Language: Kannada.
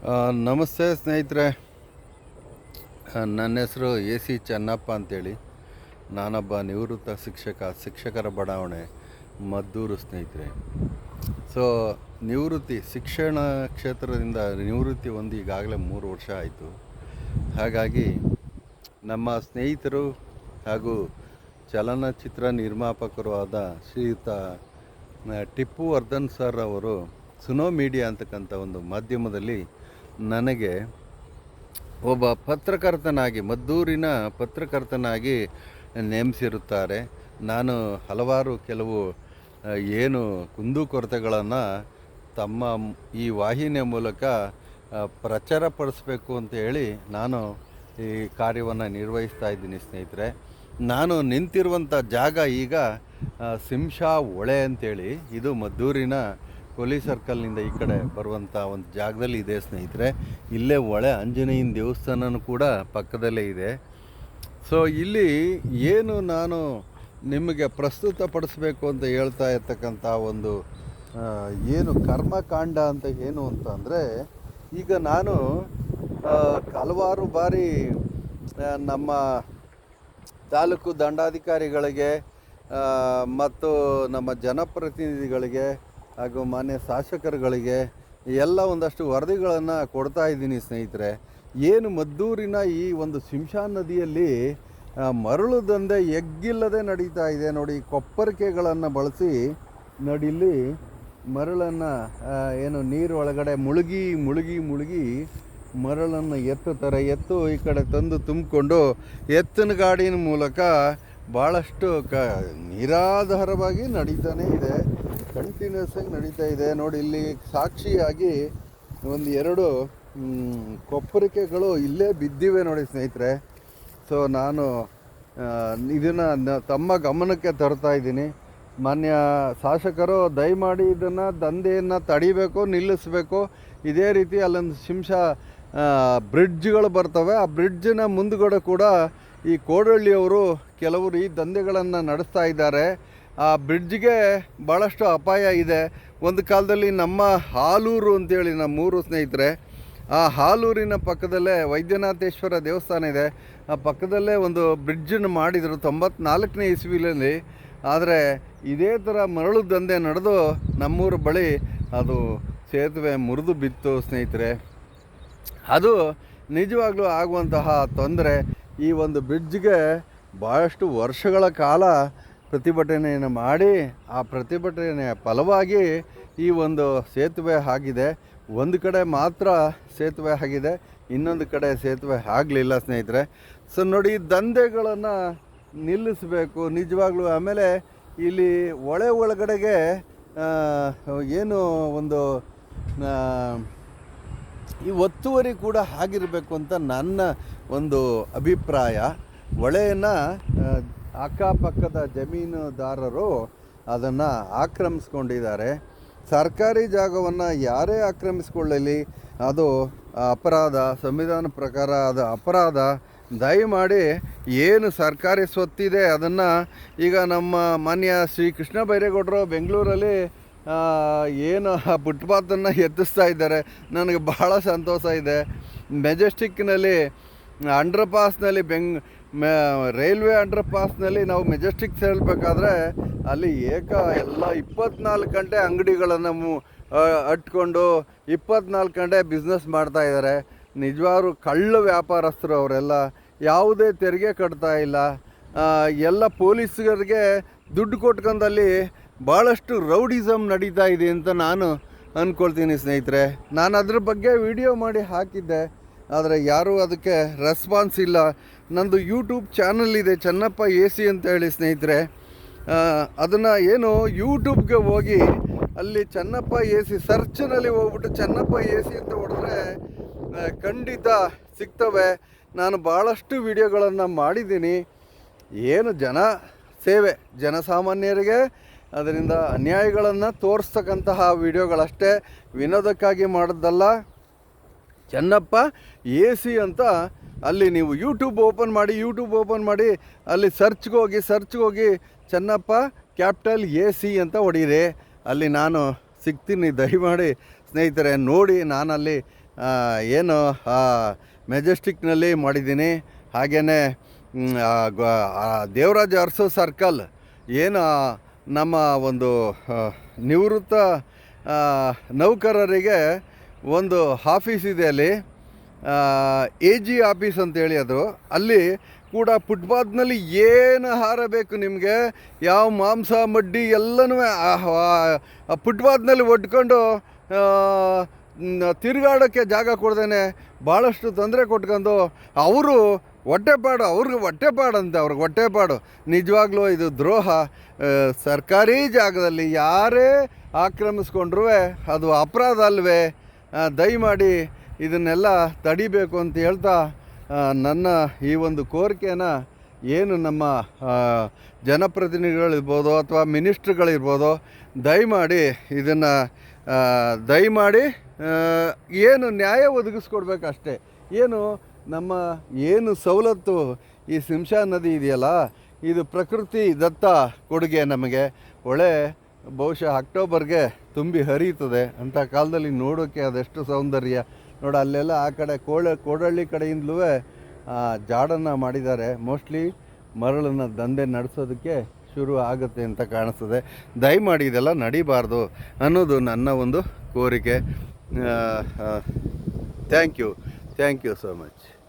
ನಮಸ್ತೆ ಸ್ನೇಹಿತರೆ. ನನ್ನ ಹೆಸರು ಎ ಸಿ ಚೆನ್ನಪ್ಪ ಅಂತೇಳಿ. ನಾನೊಬ್ಬ ನಿವೃತ್ತ ಶಿಕ್ಷಕರ ಬಡಾವಣೆ ಮದ್ದೂರು ಸ್ನೇಹಿತರೆ. ಸೊ ಶಿಕ್ಷಣ ಕ್ಷೇತ್ರದಿಂದ ನಿವೃತ್ತಿ ಹೊಂದಿ ಈಗಾಗಲೇ 3 ವರ್ಷ ಆಯಿತು. ಹಾಗಾಗಿ ನಮ್ಮ ಸ್ನೇಹಿತರು ಹಾಗೂ ಚಲನಚಿತ್ರ ನಿರ್ಮಾಪಕರು ಆದ ಶ್ರೀಯುತ ಟಿಪ್ಪು ವರ್ಧನ್ ಸರ್ ಅವರು ಸುನೋ ಮೀಡಿಯಾ ಅಂತಕ್ಕಂಥ ಒಂದು ಮಾಧ್ಯಮದಲ್ಲಿ ನನಗೆ ಒಬ್ಬ ಪತ್ರಕರ್ತನಾಗಿ, ಮದ್ದೂರಿನ ಪತ್ರಕರ್ತನಾಗಿ ನೇಮಿಸಿರುತ್ತಾರೆ. ನಾನು ಕೆಲವು ಏನು ಕುಂದುಕೊರತೆಗಳನ್ನು ತಮ್ಮ ಈ ವಾಹಿನಿಯ ಮೂಲಕ ಪ್ರಚಾರಪಡಿಸ್ಬೇಕು ಅಂತ ಹೇಳಿ ನಾನು ಈ ಕಾರ್ಯವನ್ನು ನಿರ್ವಹಿಸ್ತಾ ಇದ್ದೀನಿ ಸ್ನೇಹಿತರೆ. ನಾನು ನಿಂತಿರುವಂಥ ಜಾಗ ಈಗ ಸಿಂಶಾ ಹೊಳೆ ಅಂತೇಳಿ, ಇದು ಮದ್ದೂರಿನ ಕೊಲಿ ಸರ್ಕಲ್ನಿಂದ ಈ ಕಡೆ ಬರುವಂಥ ಒಂದು ಜಾಗದಲ್ಲಿ ಇದೆ ಸ್ನೇಹಿತರೆ. ಇಲ್ಲೇ ಹೊಳೆ ಆಂಜನೇಯನ ದೇವಸ್ಥಾನನೂ ಕೂಡ ಪಕ್ಕದಲ್ಲೇ ಇದೆ. ಸೊ ಇಲ್ಲಿ ಏನು ನಾನು ನಿಮಗೆ ಪ್ರಸ್ತುತಪಡಿಸ್ಬೇಕು ಅಂತ ಹೇಳ್ತಾ ಇರ್ತಕ್ಕಂಥ ಒಂದು ಏನು ಕರ್ಮಕಾಂಡ ಅಂತ ಏನು ಅಂತಂದರೆ, ಈಗ ನಾನು ಹಲವಾರು ಬಾರಿ ನಮ್ಮ ತಾಲೂಕು ದಂಡಾಧಿಕಾರಿಗಳಿಗೆ ಮತ್ತು ನಮ್ಮ ಜನಪ್ರತಿನಿಧಿಗಳಿಗೆ ಹಾಗೂ ಮಾನ್ಯ ಶಾಸಕರುಗಳಿಗೆ ಎಲ್ಲ ಒಂದಷ್ಟು ವರದಿಗಳನ್ನು ಕೊಡ್ತಾ ಇದ್ದೀನಿ ಸ್ನೇಹಿತರೆ. ಏನು ಮದ್ದೂರಿನ ಈ ಒಂದು ಸಿಂಶಾ ನದಿಯಲ್ಲಿ ಮರಳು ದಂಧೆ ಎಗ್ಗಿಲ್ಲದೆ ನಡೀತಾ ಇದೆ ನೋಡಿ. ಕೊಪ್ಪರಿಕೆಗಳನ್ನು ಬಳಸಿ ನೋಡಿ, ಇಲ್ಲಿ ಮರಳನ್ನು ಏನು ನೀರು ಒಳಗಡೆ ಮುಳುಗಿ ಮರಳನ್ನು ಎತ್ತು ಈ ಕಡೆ ತಂದು ತುಂಬಿಕೊಂಡು ಎತ್ತಿನ ಗಾಡಿನ ಮೂಲಕ ಭಾಳಷ್ಟು ನಿರಾಧಾರವಾಗಿ ನಡೀತಾನೇ ಇದೆ, ಕಂಟಿನ್ಯೂಸ್ ಆಗಿ ನಡೀತಾ ಇದೆ ನೋಡಿ. ಇಲ್ಲಿ ಸಾಕ್ಷಿಯಾಗಿ 1-2 ಕೊಪ್ಪರಿಕೆಗಳು ಇಲ್ಲೇ ಬಿದ್ದಿವೆ ನೋಡಿ ಸ್ನೇಹಿತರೆ. ಸೊ ನಾನು ಇದನ್ನು ತಮ್ಮ ಗಮನಕ್ಕೆ ತರ್ತಾ ಇದ್ದೀನಿ. ಮಾನ್ಯ ಶಾಸಕರು ದಯಮಾಡಿ ಇದನ್ನು ದಂಧೆಯನ್ನು ತಡಿಬೇಕು, ನಿಲ್ಲಿಸಬೇಕು. ಇದೇ ರೀತಿ ಅಲ್ಲೊಂದು ಸಿಂಶಾ ಬ್ರಿಡ್ಜ್ಗಳು ಬರ್ತವೆ, ಆ ಬ್ರಿಡ್ಜಿನ ಮುಂದುಗಡೆ ಕೂಡ ಈ ಕೋಡಳ್ಳಿಯವರು ಕೆಲವರು ಈ ದಂಧೆಗಳನ್ನು ನಡೆಸ್ತಾ ಇದ್ದಾರೆ. ಆ ಬ್ರಿಡ್ಜ್ಗೆ ಭಾಳಷ್ಟು ಅಪಾಯ ಇದೆ. ಒಂದು ಕಾಲದಲ್ಲಿ ನಮ್ಮ ಹಾಲೂರು ಅಂತೇಳಿ ನಮ್ಮೂರು ಸ್ನೇಹಿತರೆ, ಆ ಹಾಲೂರಿನ ಪಕ್ಕದಲ್ಲೇ ವೈದ್ಯನಾಥೇಶ್ವರ ದೇವಸ್ಥಾನ ಇದೆ. ಆ ಪಕ್ಕದಲ್ಲೇ ಒಂದು ಬ್ರಿಡ್ಜನ್ನು ಮಾಡಿದರು 94ನೇ ಇಸ್ವಿಯಲ್ಲಿ. ಆದರೆ ಇದೇ ಥರ ಮರಳು ದಂಧೆ ನಡೆದು ನಮ್ಮೂರ ಬಳಿ ಅದು ಸೇತುವೆ ಮುರಿದು ಬಿತ್ತು ಸ್ನೇಹಿತರೆ. ಅದು ನಿಜವಾಗ್ಲೂ ಆಗುವಂತಹ ತೊಂದರೆ. ಈ ಒಂದು ಬ್ರಿಡ್ಜ್ಗೆ ಭಾಳಷ್ಟು ವರ್ಷಗಳ ಕಾಲ ಪ್ರತಿಭಟನೆಯನ್ನು ಮಾಡಿ, ಆ ಪ್ರತಿಭಟನೆಯ ಫಲವಾಗಿ ಈ ಒಂದು ಸೇತುವೆ ಆಗಿದೆ. ಒಂದು ಕಡೆ ಮಾತ್ರ ಸೇತುವೆ ಆಗಿದೆ, ಇನ್ನೊಂದು ಕಡೆ ಸೇತುವೆ ಆಗಲಿಲ್ಲ ಸ್ನೇಹಿತರೆ. ಸೊ ನೋಡಿ, ದಂಧೆಗಳನ್ನು ನಿಲ್ಲಿಸಬೇಕು ನಿಜವಾಗ್ಲೂ. ಆಮೇಲೆ ಇಲ್ಲಿ ಹೊಳೆ ಒಳಗಡೆಗೆ ಏನು ಒಂದು ಈ ಒತ್ತುವರಿ ಕೂಡ ಆಗಿರಬೇಕು ಅಂತ ನನ್ನ ಒಂದು ಅಭಿಪ್ರಾಯ. ಹೊಳೆಯನ್ನು ಅಕ್ಕಪಕ್ಕದ ಜಮೀನುದಾರರು ಅದನ್ನು ಆಕ್ರಮಿಸ್ಕೊಂಡಿದ್ದಾರೆ. ಸರ್ಕಾರಿ ಜಾಗವನ್ನು ಯಾರೇ ಆಕ್ರಮಿಸ್ಕೊಳ್ಳಲಿ ಅದು ಅಪರಾಧ, ಸಂವಿಧಾನ ಪ್ರಕಾರ ಅದು ಅಪರಾಧ. ದಯಮಾಡಿ ಏನು ಸರ್ಕಾರಿ ಸ್ವತ್ತಿದೆ ಅದನ್ನು, ಈಗ ನಮ್ಮ ಮಾನ್ಯ ಶ್ರೀ ಕೃಷ್ಣ ಬೈರೇಗೌಡರು ಬೆಂಗಳೂರಲ್ಲಿ ಏನು ಫುಟ್ಪಾತನ್ನು ಎತ್ತಿಸ್ತಾ ಇದ್ದಾರೆ, ನನಗೆ ಭಾಳ ಸಂತೋಷ ಇದೆ. ಮೆಜೆಸ್ಟಿಕ್ನಲ್ಲಿ ಅಂಡರ್ ಪಾಸ್ನಲ್ಲಿ ರೈಲ್ವೆ ಅಂಡರ್ ಪಾಸ್ನಲ್ಲಿ ನಾವು ಮೆಜೆಸ್ಟಿಕ್ ಸೇರಬೇಕಾದ್ರೆ ಅಲ್ಲಿ ಎಲ್ಲ 24 ಗಂಟೆ ಅಂಗಡಿಗಳನ್ನು ಅಟ್ಕೊಂಡು 24 ಗಂಟೆ ಬಿಸ್ನೆಸ್ ಮಾಡ್ತಾಯಿದ್ದಾರೆ. ನಿಜವಾಗ್ಲೂ ಕಳ್ಳ ವ್ಯಾಪಾರಸ್ಥರು ಅವರೆಲ್ಲ. ಯಾವುದೇ ತೆರಿಗೆ ಕಟ್ತಾ ಇಲ್ಲ. ಎಲ್ಲ ಪೊಲೀಸರಿಗೆ ದುಡ್ಡು ಕೊಟ್ಕೊಂಡಲ್ಲಿ ಭಾಳಷ್ಟು ರೌಡಿಸಮ್ ನಡೀತಾ ಇದೆ ಅಂತ ನಾನು ಅಂದ್ಕೊಳ್ತೀನಿ ಸ್ನೇಹಿತರೆ. ನಾನು ಅದ್ರ ಬಗ್ಗೆ ವಿಡಿಯೋ ಮಾಡಿ ಹಾಕಿದ್ದೆ, ಆದರೆ ಯಾರೂ ಅದಕ್ಕೆ ರೆಸ್ಪಾನ್ಸ್ ಇಲ್ಲ. ನಂದು ಯೂಟ್ಯೂಬ್ ಚಾನಲ್ ಇದೆ, ಚೆನ್ನಪ್ಪ ಎ ಸಿ ಅಂತ ಹೇಳಿ ಸ್ನೇಹಿತರೆ. ಅದನ್ನು ಏನು ಯೂಟ್ಯೂಬ್ಗೆ ಹೋಗಿ ಅಲ್ಲಿ ಚೆನ್ನಪ್ಪ ಎ ಸಿ ಸರ್ಚ್ನಲ್ಲಿ ಹೋಗ್ಬಿಟ್ಟು ಚೆನ್ನಪ್ಪ ಎ ಸಿ ಅಂತ ಹೊಡೆದ್ರೆ ಖಂಡಿತ ಸಿಗ್ತವೆ. ನಾನು ಭಾಳಷ್ಟು ವಿಡಿಯೋಗಳನ್ನು ಮಾಡಿದ್ದೀನಿ. ಏನು ಸೇವೆ, ಜನಸಾಮಾನ್ಯರಿಗೆ ಅದರಿಂದ ಅನ್ಯಾಯಗಳನ್ನು ತೋರಿಸ್ತಕ್ಕಂತಹ ವಿಡಿಯೋಗಳಷ್ಟೇ, ವಿನೋದಕ್ಕಾಗಿ ಮಾಡೋದಲ್ಲ. ಚೆನ್ನಪ್ಪ ಎ ಸಿ ಅಂತ ಅಲ್ಲಿ ನೀವು ಯೂಟ್ಯೂಬ್ ಓಪನ್ ಮಾಡಿ ಅಲ್ಲಿ ಸರ್ಚ್ಗೆ ಹೋಗಿ ಚೆನ್ನಪ್ಪ ಕ್ಯಾಪಿಟಲ್ ಎ ಸಿ ಅಂತ ಹೊಡೀರಿ. ಅಲ್ಲಿ ನಾನು ಸಿಗ್ತೀನಿ. ದಯಮಾಡಿ ಸ್ನೇಹಿತರೆ ನೋಡಿ, ನಾನಲ್ಲಿ ಏನು ಮೆಜೆಸ್ಟಿಕ್ನಲ್ಲಿ ಮಾಡಿದ್ದೀನಿ. ಹಾಗೆಯೇ ದೇವರಾಜ ಅರಸು ಸರ್ಕಲ್ ಏನು ನಮ್ಮ ಒಂದು ನಿವೃತ್ತ ನೌಕರರಿಗೆ ಒಂದು ಆಫೀಸ್ ಇದೆ, ಅಲ್ಲಿ AG ಆಫೀಸ್ ಅಂತೇಳಿ ಅದು, ಅಲ್ಲಿ ಕೂಡ ಫುಟ್ಪಾತ್ನಲ್ಲಿ ಏನು ಆಹಾರ ಬೇಕು ನಿಮಗೆ, ಯಾವ ಮಾಂಸ ಮಡ್ಡಿ ಎಲ್ಲನೂ ಫುಟ್ಪಾತ್ನಲ್ಲಿ ಒಡ್ಕೊಂಡು ತಿರುಗಾಡೋಕ್ಕೆ ಜಾಗ ಕೊಡ್ದೇನೆ ಭಾಳಷ್ಟು ತೊಂದರೆ ಕೊಟ್ಕೊಂಡು ಅವರು ಹೊಟ್ಟೆಪಾಡು, ಅವ್ರಿಗೆ ಹೊಟ್ಟೆಪಾಡಂತೆ, ಅವ್ರಿಗೆ ಹೊಟ್ಟೆಪಾಡು. ನಿಜವಾಗ್ಲೂ ಇದು ದ್ರೋಹ. ಸರ್ಕಾರಿ ಜಾಗದಲ್ಲಿ ಯಾರೇ ಆಕ್ರಮಿಸ್ಕೊಂಡ್ರೂ ಅದು ಅಪರಾಧ ಅಲ್ವೇ? ದಯಮಾಡಿ ಇದನ್ನೆಲ್ಲ ತಡಿಬೇಕು ಅಂತ ಹೇಳ್ತಾ ನನ್ನ ಈ ಒಂದು ಕೋರಿಕೆಯನ್ನು ಏನು ನಮ್ಮ ಜನಪ್ರತಿನಿಧಿಗಳಿರ್ಬೋದು ಅಥವಾ ಮಿನಿಸ್ಟ್ರುಗಳಿರ್ಬೋದು, ದಯಮಾಡಿ ಇದನ್ನು ದಯಮಾಡಿ ಏನು ನ್ಯಾಯ ಒದಗಿಸ್ಕೊಡ್ಬೇಕು ಅಷ್ಟೇ. ಏನು ನಮ್ಮ ಏನು ಸವಲತ್ತು ಈ ಸಿಂಶಾ ನದಿ ಇದೆಯಲ್ಲ, ಇದು ಪ್ರಕೃತಿ ದತ್ತ ಕೊಡುಗೆ ನಮಗೆ. ಹೊಳೆ ಬಹುಶಃ ಅಕ್ಟೋಬರ್ಗೆ ತುಂಬಿ ಹರಿಯುತ್ತದೆ. ಅಂಥ ಕಾಲದಲ್ಲಿ ನೋಡೋಕ್ಕೆ ಅದೆಷ್ಟು ಸೌಂದರ್ಯ ನೋಡಿ. ಅಲ್ಲೆಲ್ಲ ಆ ಕಡೆ ಕೋಡಹಳ್ಳಿ ಕಡೆಯಿಂದಲೂ ಜಾಡನ್ನು ಮಾಡಿದ್ದಾರೆ. ಮೋಸ್ಟ್ಲಿ ಮರಳನ್ನು ದಂಧೆ ನಡೆಸೋದಕ್ಕೆ ಶುರು ಆಗುತ್ತೆ ಅಂತ ಕಾಣಿಸ್ತದೆ. ದಯಮಾಡಿ ಇದೆಲ್ಲ ನಡಿಬಾರ್ದು ಅನ್ನೋದು ನನ್ನ ಒಂದು ಕೋರಿಕೆ. Thank you so much.